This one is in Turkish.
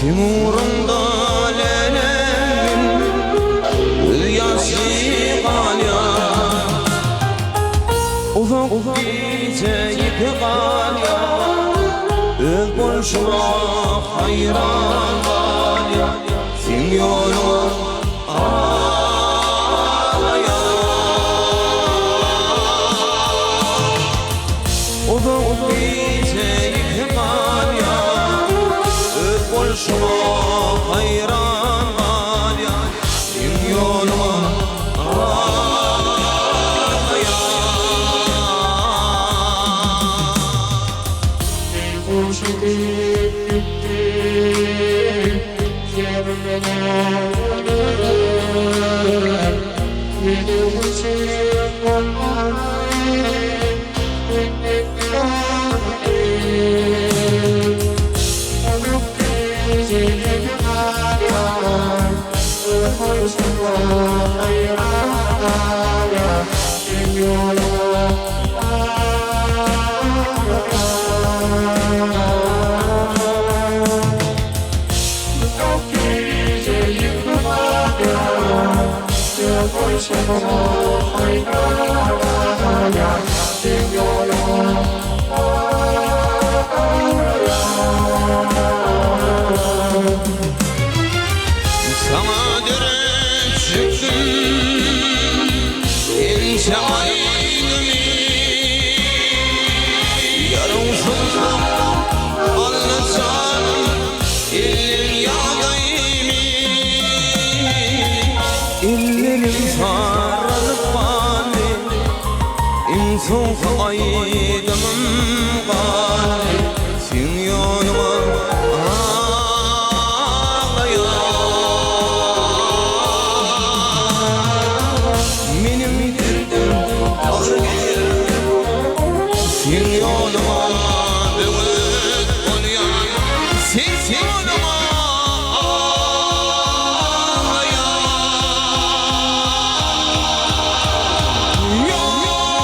Timur'unda lelemin yaşı kalya Ufak gidecek kalya Öz boşuna hayran kalya Sin yolun ağlaya Ufak gidecek kalya Öz boşuna hayran kalya Sin yolun Sana dönüp çıktım ince aynımı Yarımsızım anlatsam ellerim yağdayımı Ellerim sarılıp bani İnsan aydımım bani Sin yoluma Sin yoluma dövüp olyan Sin yoluma ağlayan Yoluma